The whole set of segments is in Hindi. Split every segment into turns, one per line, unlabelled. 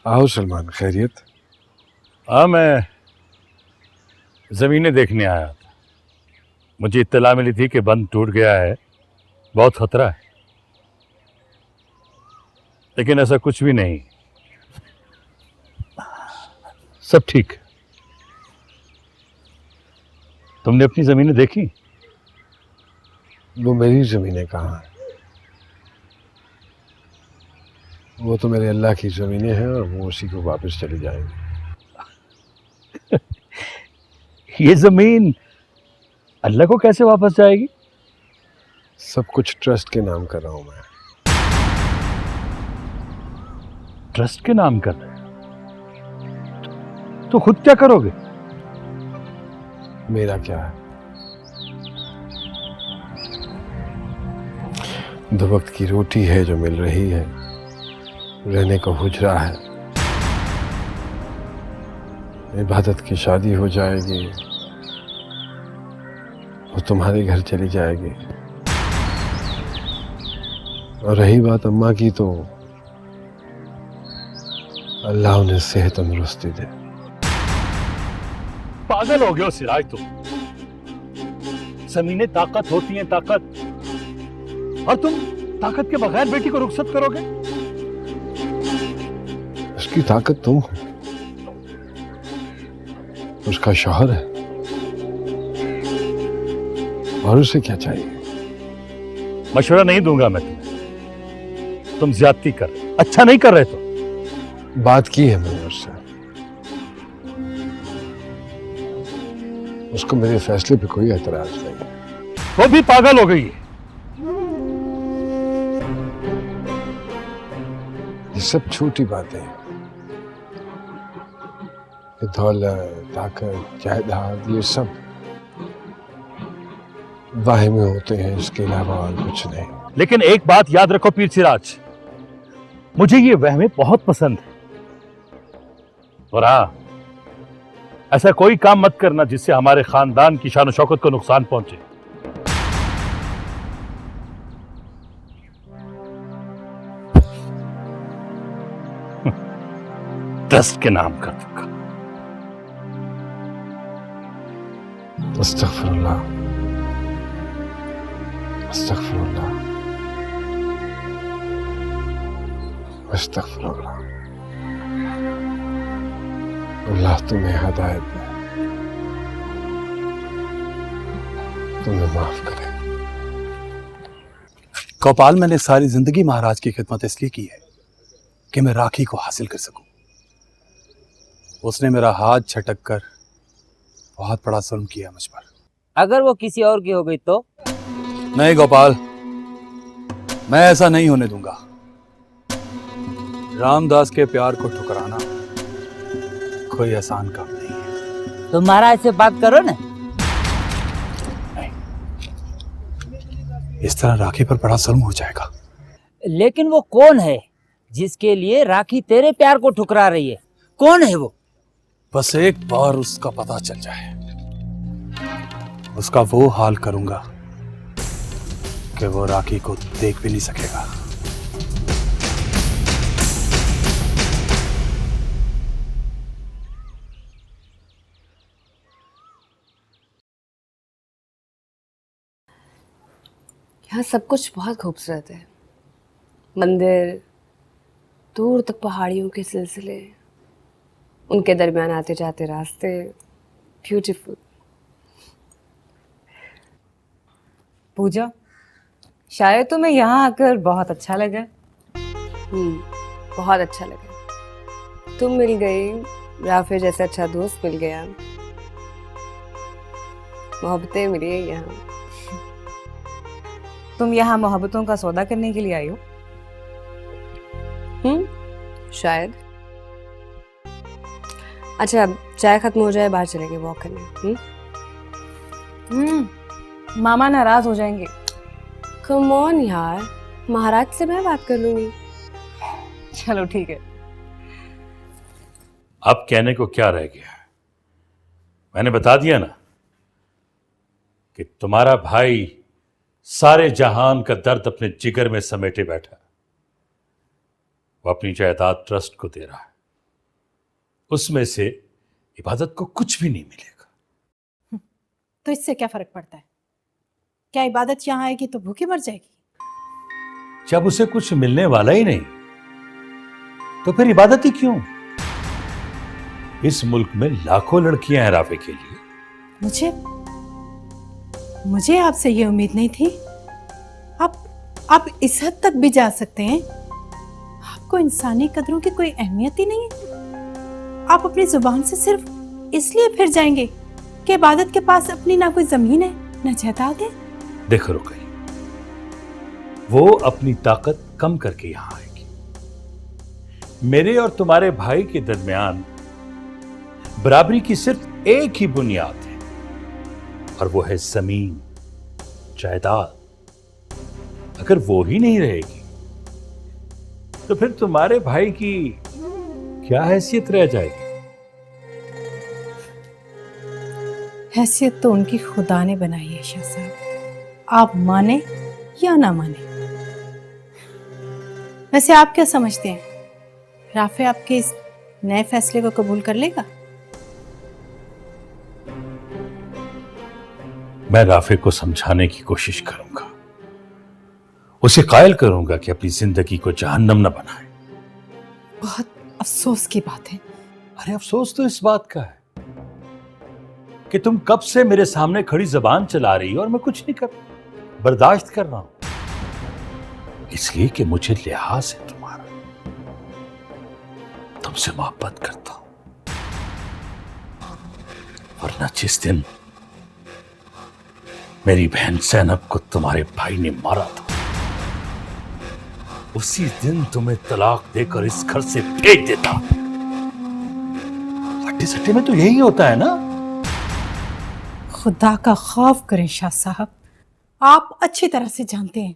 आओ सलमान, खैरियत?
हाँ, मैं ज़मीनें देखने आया था। मुझे इत्तला मिली थी कि बंद टूट गया है, बहुत खतरा है, लेकिन ऐसा कुछ भी नहीं, सब ठीक है। तुमने अपनी ज़मीनें देखी?
वो मेरी ज़मीनें कहाँ हैं? वो तो मेरे अल्लाह की ज़मीनें हैं और वो उसी को वापस चली जाएंगी।
ये ज़मीन अल्लाह को कैसे वापस जाएगी?
सब कुछ ट्रस्ट के नाम कर रहा हूं मैं।
ट्रस्ट के नाम कर रहे हो? तो खुद क्या करोगे?
मेरा क्या है? दो वक्त की रोटी है जो मिल रही है, रहने को हुजरा है, इबादत की शादी हो जाएगी, वो तुम्हारे घर चली जाएगी। और रही बात अम्मा की, तो अल्लाह उन्हें सेहत तंदुरुस्ती दे।
पागल हो गए हो सिराज तुम। ज़मीनें ताकत होती हैं, ताकत, और तुम ताकत के बगैर बेटी को रुखसत करोगे?
उसकी ताकत तुम हो, उसका शौहर है, और उसे क्या चाहिए?
मशवरा नहीं दूंगा मैं तुम्हें। तुम ज्यादती कर, अच्छा नहीं कर रहे। तो
बात की है मैंने उससे, उसको मेरे फैसले पे कोई एतराज नहीं।
वो भी पागल हो गई है।
ये सब छोटी बातें हैं, ये दौलत, ताकत, जायदाद, ये सब वाहिमे होते हैं, इसके अलावा और कुछ नहीं।
लेकिन एक बात याद रखो पीर सिराज, मुझे ये वहमें बहुत पसंद है। और हाँ, ऐसा कोई काम मत करना जिससे हमारे खानदान की शान शौकत को नुकसान पहुंचे। ट्रस्ट के नाम कर दूंगा।
अस्तगफिरुल्लाह, अस्तगफिरुल्लाह, अस्तगफिरुल्लाह। अल्लाह तुम्हें हिदायत दे, तुम्हें माफ करे।
गोपाल, मैंने सारी जिंदगी महाराज की खिदमत इसलिए की है कि मैं राखी को हासिल कर सकूं। उसने मेरा हाथ झटक कर बहुत बड़ा जुल्म किया मुझ पर।
अगर वो किसी और की हो गई तो?
नहीं गोपाल, मैं ऐसा नहीं होने दूंगा। रामदास के प्यार को ठुकराना कोई आसान काम नहीं है।
तो महाराज से बात करो ना।
नहीं, इस तरह राखी पर बड़ा जुल्म हो जाएगा।
लेकिन वो कौन है जिसके लिए राखी तेरे प्यार को ठुकरा रही है? कौन है वो?
बस एक बार उसका पता चल जाए, उसका वो हाल करूंगा कि वो राखी को देख भी नहीं सकेगा।
यहाँ सब कुछ बहुत खूबसूरत है। मंदिर, दूर तक पहाड़ियों के सिलसिले, उनके दरमियान आते जाते रास्ते, ब्यूटीफुल।
पूजा, शायद तुम्हें यहाँ आकर बहुत अच्छा लगा।
बहुत अच्छा लगा। तुम मिल गई या फिर जैसा अच्छा दोस्त मिल गया, मोहब्बतें मिली यहाँ।
तुम यहाँ मोहब्बतों का सौदा करने के लिए आई हो?
शायद। अच्छा, चाय खत्म हो जाए, बाहर चलेंगे वॉक करने।
मामा नाराज हो जाएंगे।
कम ऑन यार, महाराज से मैं बात कर लूंगी।
चलो ठीक है।
अब कहने को क्या रह गया? मैंने बता दिया ना कि तुम्हारा भाई सारे जहान का दर्द अपने जिगर में समेटे बैठा। वो अपनी जायदाद ट्रस्ट को दे रहा है, उसमें से इबादत को कुछ भी नहीं मिलेगा।
तो इससे क्या फर्क पड़ता है? क्या इबादत यहाँ आएगी तो भूखी मर जाएगी?
जब उसे कुछ मिलने वाला ही नहीं तो फिर इबादत ही क्यों? इस मुल्क में लाखों लड़कियां हैं राफे के लिए।
मुझे आपसे ये उम्मीद नहीं थी। आप इस हद तक भी जा सकते हैं? आपको इंसानी कदरों की कोई अहमियत ही नहीं है? आप अपनी जुबान से सिर्फ इसलिए फिर जाएंगे कि इबादत के पास अपनी ना कोई जमीन है ना जायदाद है।
देखो रुकैया, वो अपनी ताकत कम करके यहां आएगी। मेरे और तुम्हारे भाई के दरमियान बराबरी की सिर्फ एक ही बुनियाद है, और वो है जमीन, जायदाद। अगर वो ही नहीं रहेगी तो फिर तुम्हारे भाई की क्या हैसियत रह जाएगी?
हैसियत तो उनकी खुदा ने बनाई है शाह साहब, आप माने या ना माने। वैसे आप क्या समझते हैं, राफे आपके इस नए फैसले को कबूल कर लेगा?
मैं राफे को समझाने की कोशिश करूंगा, उसे कायल करूंगा कि अपनी जिंदगी को जहन्नम न बनाए।
बहुत अफसोस की बात है।
अरे अफसोस तो इस बात का है कि तुम कब से मेरे सामने खड़ी जबान चला रही हो और मैं कुछ नहीं कर, बर्दाश्त कर रहा हूं, इसलिए कि मुझे लिहाज है तुम्हारा, तुमसे मोहब्बत करता हूं। वरना जिस दिन मेरी बहन ज़ैनब को तुम्हारे भाई ने मारा था, उसी दिन तुम्हें तलाक देकर इस घर से भेज देता। हट्टी सट्टी में तो यही होता है ना।
खुदा का खौफ करें शाह साहब, आप अच्छी तरह से जानते हैं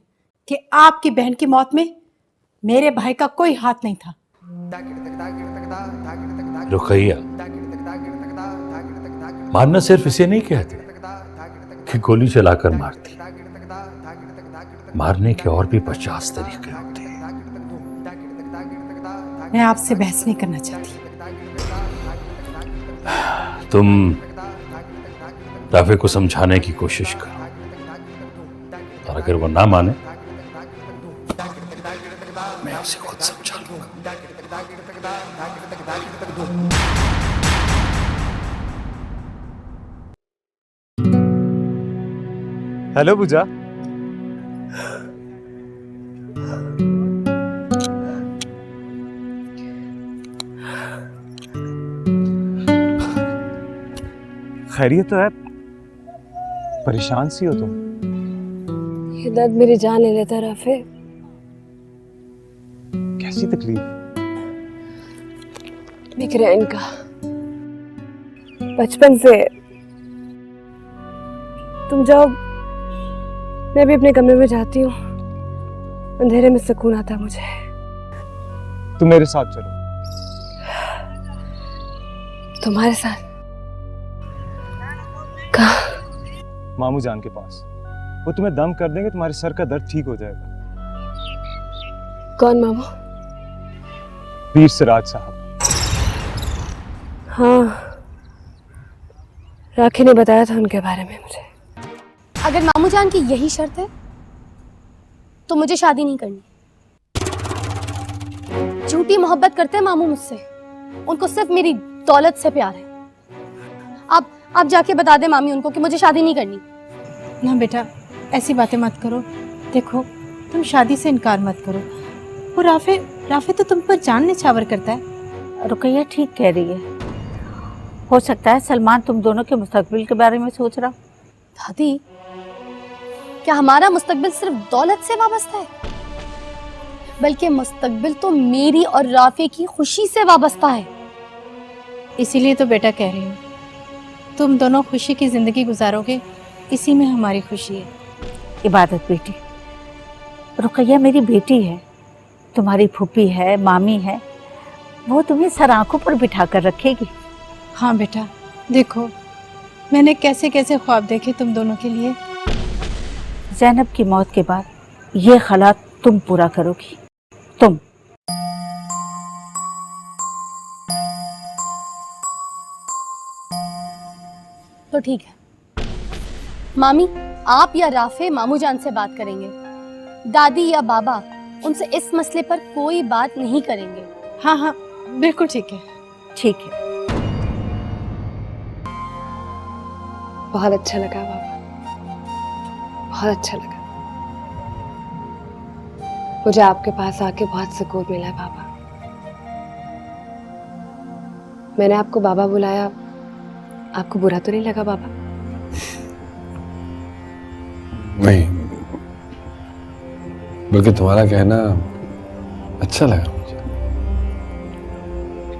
कि आपकी बहन की मौत में मेरे भाई का कोई हाथ नहीं था।
रुकैया, मारना सिर्फ इसे नहीं कहते कि गोली चलाकर मारती, मारने के और भी 50 तरीके होते हैं।
मैं आपसे बहस नहीं करना चाहती।
तुम राफे को समझाने की कोशिश करो, और अगर वो ना माने मैं उसे खुद समझा लूंगा।
हेलो पूजा। खैरियत तो है? परेशान सी हो तुम?
ये दर्द मेरी जान ले लेता राफे।
कैसी तकलीफ?
मिग्रेन का। बचपन से तुम जाओ, मैं भी अपने कमरे में जाती हूँ, अंधेरे में सुकून आता मुझे।
तुम मेरे साथ चलो।
तुम्हारे साथ? कहाँ?
मामू जान के पास। वो तुम्हें दम कर देंगे, तुम्हारे सर का दर्द ठीक हो जाएगा।
कौन मामू?
पीर सिराज साहब।
हाँ, राखी ने बताया था उनके बारे में मुझे।
अगर मामू जान की यही शर्त है तो मुझे शादी नहीं करनी। झूठी मोहब्बत करते हैं मामू मुझसे, उनको सिर्फ मेरी दौलत से प्यार है। आप जाके बता दे मामी उनको कि मुझे शादी नहीं करनी।
ना बेटा, ऐसी बातें मत करो। देखो, तुम शादी से इनकार मत करो। वो राफे तो तुम पर जान निछावर करता है।
रुकैया ठीक कह रही है। हो सकता है सलमान तुम दोनों के मुस्तकबिल के बारे में सोच रहा।
दादी, क्या हमारा मुस्तकबिल सिर्फ दौलत से वाबस्ता है? बल्कि मुस्तकबिल तो मेरी और राफे की खुशी से वाबस्ता है।
इसीलिए तो बेटा कह रही हूँ, तुम दोनों खुशी की जिंदगी गुजारोगे, इसी में हमारी खुशी है।
इबादत बेटी, रुकैया मेरी बेटी है, तुम्हारी फूफी है, मामी है, वो तुम्हें सर आंखों पर बिठा कर रखेगी।
हाँ बेटा, देखो मैंने कैसे कैसे ख्वाब देखे तुम दोनों के लिए।
ज़ैनब की मौत के बाद ये ख्यालात तुम पूरा करोगी। तुम
तो ठीक है। मामी, आप या राफे मामू जान से बात करेंगे। दादी या बाबा उनसे इस मसले पर कोई बात नहीं करेंगे।
हाँ हाँ बिल्कुल ठीक है।
ठीक है।
बहुत अच्छा लगा बाबा, बहुत अच्छा लगा। मुझे आपके पास आके बहुत सुकून मिला बाबा। मैंने आपको बाबा बुलाया, आपको बुरा तो नहीं लगा बाबा?
नहीं, बल्कि तुम्हारा कहना अच्छा लगा मुझे।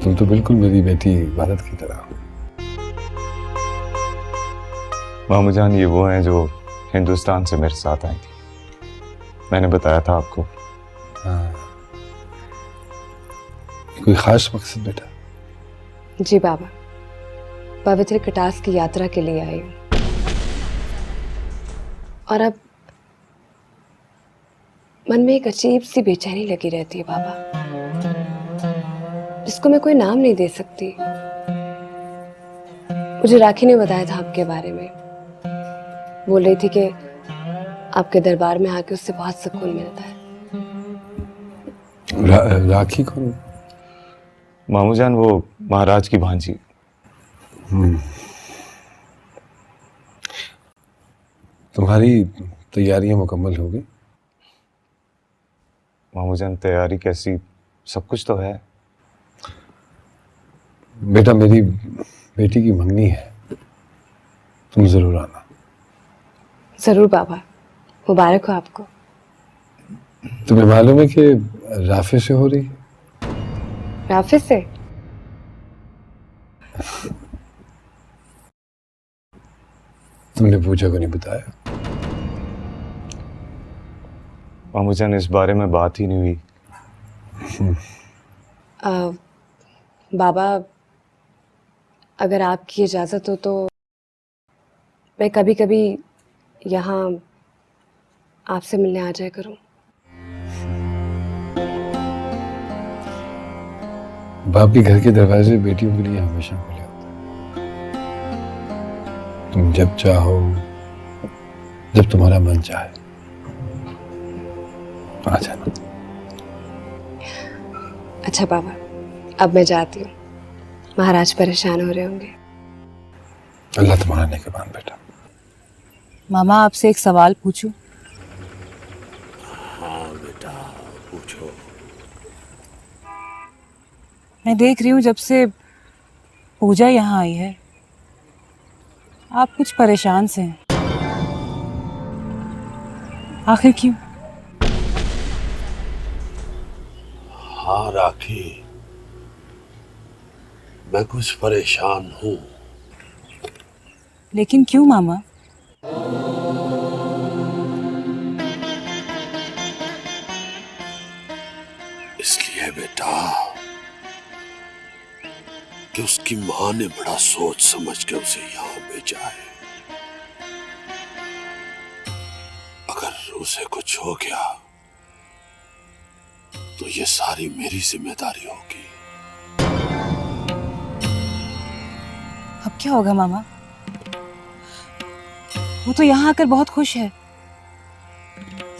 तुम तो बिल्कुल मेरी बेटी भारत की तरह हो।
मामू जान, ये वो हैं जो हिंदुस्तान से मेरे साथ आई थी। मैंने बताया था आपको।
हाँ। कोई खास मकसद बेटा?
जी बाबा, पवित्र कटास की यात्रा के लिए आई हूँ। और अब मन में एक अजीब सी बेचैनी लगी रहती है बाबा, जिसको मैं कोई नाम नहीं दे सकती। मुझे राखी ने बताया था आपके बारे में। बोल रही थी कि आपके दरबार में आके उससे बहुत सुकून मिलता है।
राखी कौन?
मामू जान, वो महाराज की भांजी।
तुम्हारी तैयारियां मुकम्मल हो गई?
मामू जान, तैयारी कैसी, सब कुछ तो है।
बेटा, मेरी बेटी की मंगनी है, तुम जरूर आना।
जरूर बाबा, मुबारक हो आपको।
तुम्हें मालूम है कि राफे से हो रही है?
राफे से?
तुमने पूजा को नहीं बताया?
मामू जान, इस बारे में बात ही नहीं हुई।
बाबा, अगर आपकी इजाज़त हो तो मैं कभी कभी यहाँ आपसे मिलने आ जाया करूँ।
बाप के घर के दरवाजे बेटियों के लिए हमेशा खुले होते हैं। तुम जब चाहो, जब तुम्हारा मन चाहे, आ जाना।
अच्छा बाबा, अब मैं जाती हूँ। महाराज परेशान हो रहे होंगे।
अल्लाह तुम्हारा निगहबान बेटा।
मामा, आपसे एक सवाल पूछूं?
हाँ बेटा, पूछो।
मैं देख रही हूँ जब से पूजा यहाँ आई है, आप कुछ परेशान से हैं। आखिर क्यों?
हाँ राखी, मैं कुछ परेशान हूँ।
लेकिन क्यों मामा?
इसलिए बेटा कि उसकी माँ ने बड़ा सोच समझ के उसे यहाँ भेजा है। अगर उसे कुछ हो गया तो ये सारी मेरी जिम्मेदारी होगी।
अब क्या होगा मामा? वो तो यहाँ आकर बहुत खुश है,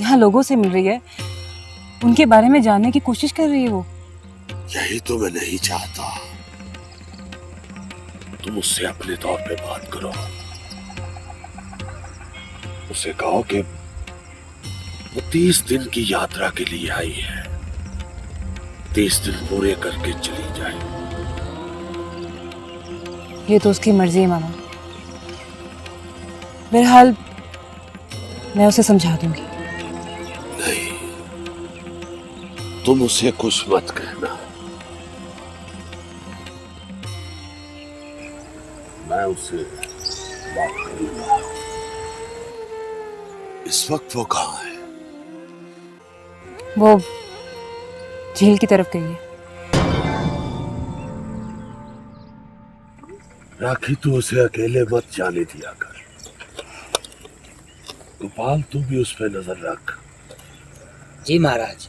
यहाँ लोगों से मिल रही है, उनके बारे में जानने की कोशिश कर रही है वो।
यही तो मैं नहीं चाहता। तुम उससे अपने तौर पे बात करो, उसे कहो कि वो 30 दिन की यात्रा के लिए आई है, 30 दिन पूरे करके चली जाए।
ये तो उसकी मर्जी है मामा। बहरहाल मैं उसे समझा दूंगी।
नहीं, तुम उसे कुछ मत कहना। मैं उसे बात करूंगा। इस वक्त वो कहाँ है?
वो झील की तरफ गई है।
राखी, तू उसे अकेले मत जाने दिया कर। गोपाल, तू भी उस पर नजर रख।
जी महाराज।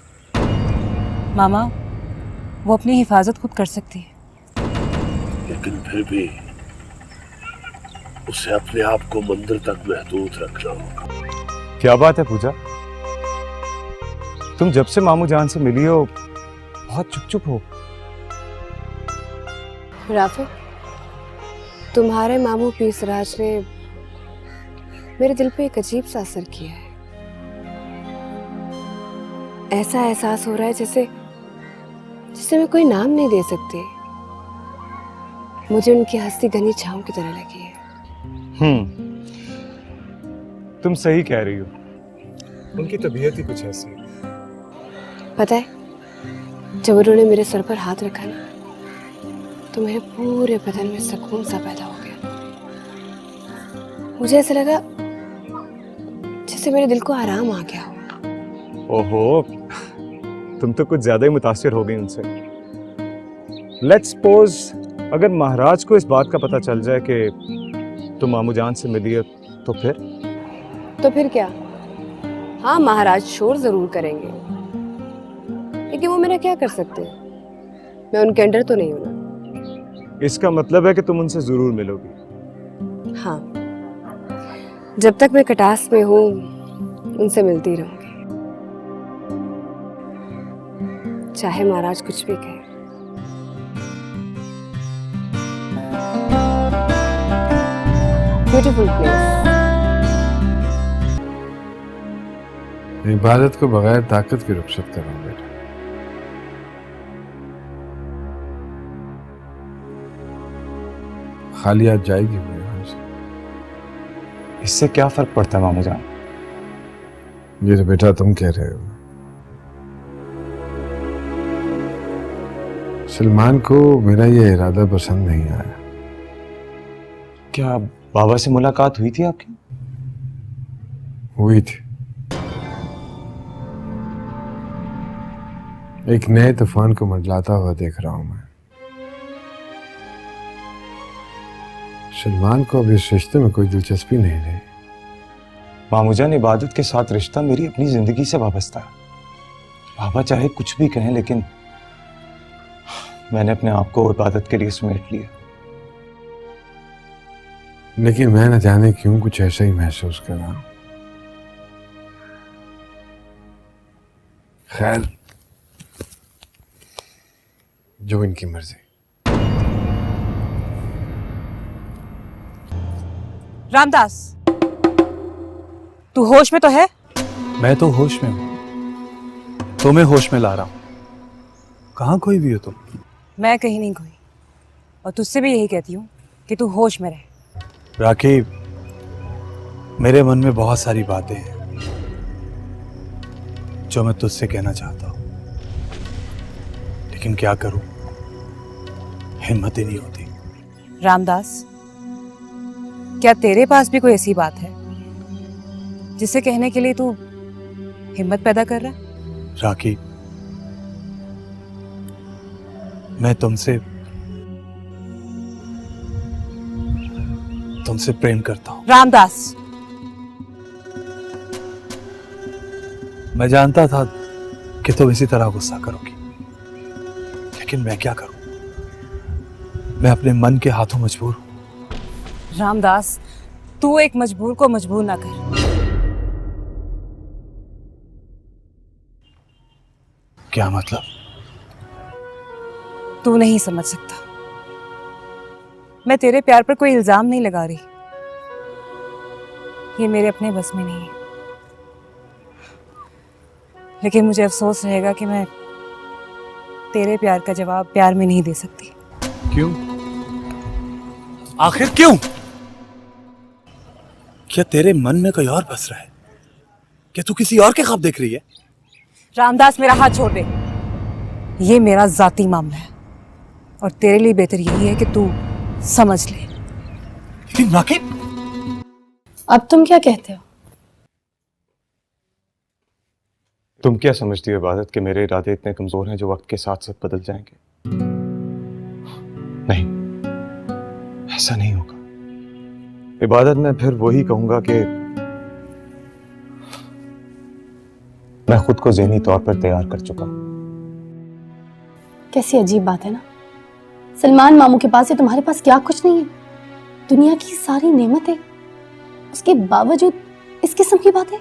मामा, वो अपनी हिफाजत खुद कर सकती है।
लेकिन फिर भी उसे अपने आप को मंदिर तक महदूद रखना होगा।
क्या बात है पूजा, तुम जब से मामू जान से मिली हो बहुत चुप चुप हो।
राफे, तुम्हारे मामू पीसराज ने मेरे दिल पे एक अजीब सा असर किया है। ऐसा एहसास हो रहा है जैसे मैं कोई नाम नहीं दे सकती। मुझे उनकी हंसी घनी छांव की तरह लगी है।
तुम सही कह रही हो, उनकी तबीयत ही कुछ ऐसी है।
पता है, जब उन्होंने मेरे सर पर हाथ रखा ना, तो मेरे पूरे बदन में सुकून सा पैदा हो गया। मुझे ऐसा लगा जैसे मेरे दिल को आराम आ गया हो।
ओहो, तुम तो कुछ ज्यादा ही मुतासिर हो गई उनसे। लेट्स सपोज अगर महाराज को इस बात का पता चल जाए कि तुम मामू जान से मिली है, तो फिर
क्या? हाँ, महाराज शोर जरूर करेंगे, लेकिन वो मेरा क्या कर सकते हैं? मैं उनके अंडर तो नहीं हूं ना।
इसका मतलब है कि तुम उनसे जरूर मिलोगी।
हाँ, जब तक मैं कटास में हूँ उनसे मिलती रहूंगी, चाहे महाराज कुछ भी कहे। Beautiful place.
इबादत को बगैर ताकत की रुखसत करो बेटा। खाली हाथ जाएगी मेरे यहाँ से।
इससे क्या फर्क पड़ता है मामू जान?
ये तो बेटा तुम कह रहे हो। सलमान को मेरा ये इरादा पसंद नहीं आया।
क्या बाबा से मुलाकात हुई थी आपकी?
हुई थी। एक नए तूफान को मंडलाता हुआ देख रहा हूं मैं। सलमान को अब इस रिश्ते में कोई दिलचस्पी नहीं रही।
मामूजान, इबादत के साथ रिश्ता मेरी अपनी जिंदगी से वाबस्ता है। बाबा चाहे कुछ भी कहें, लेकिन मैंने अपने आप को इबादत के लिए समेट लिया।
लेकिन मैं न जाने क्यों कुछ ऐसा ही महसूस कर रहा हूं। खैर, जो इनकी मर्जी।
रामदास, तू होश में तो है?
मैं तो होश में हूं, तुम्हें होश में ला रहा हूं। कहां खोई हुई हो तुम?
मैं कहीं नहीं खोई, और तुझसे भी यही कहती हूँ कि तू होश में रहे।
राखी, मेरे मन में बहुत सारी बातें हैं जो मैं तुझसे कहना चाहता हूं, लेकिन क्या करूं, हिम्मत ही नहीं होती।
रामदास, क्या तेरे पास भी कोई ऐसी बात है जिसे कहने के लिए तू हिम्मत पैदा कर रहा है?
राखी, मैं तुमसे प्रेम करता हूं।
रामदास,
मैं जानता था कि तुम इसी तरह गुस्सा करोगी, लेकिन मैं क्या करूं, मैं अपने मन के हाथों मजबूर हूं।
रामदास, तू एक मजबूर को मजबूर ना कर।
क्या मतलब?
तू नहीं समझ सकता। मैं तेरे प्यार पर कोई इल्जाम नहीं लगा रही, ये मेरे अपने बस में नहीं है। लेकिन मुझे अफसोस रहेगा कि मैं तेरे प्यार का जवाब प्यार में नहीं दे सकती।
क्यों? आखिर क्यों? क्या तेरे मन में कोई और बस रहा है? क्या तू किसी और के ख्वाब देख रही है?
रामदास, मेरा हाथ छोड़ दे। ये मेरा जाती मामला है, और तेरे लिए बेहतर यही है कि तू समझ ले।
लेकिन राखी,
अब तुम क्या कहते हो?
तुम क्या समझती हो इबादत कि मेरे इरादे इतने कमजोर हैं जो वक्त के साथ साथ बदल जाएंगे? नहीं, ऐसा नहीं होगा। इबादत में फिर वही कहूंगा कि मैं खुद को ज़हनी तौर पर तैयार कर चुका हूं।
कैसी अजीब बात है ना, सलमान मामू के पास है, तुम्हारे पास क्या कुछ नहीं है। दुनिया की सारी नेमतें, उसके बावजूद इस किस्म की बातें।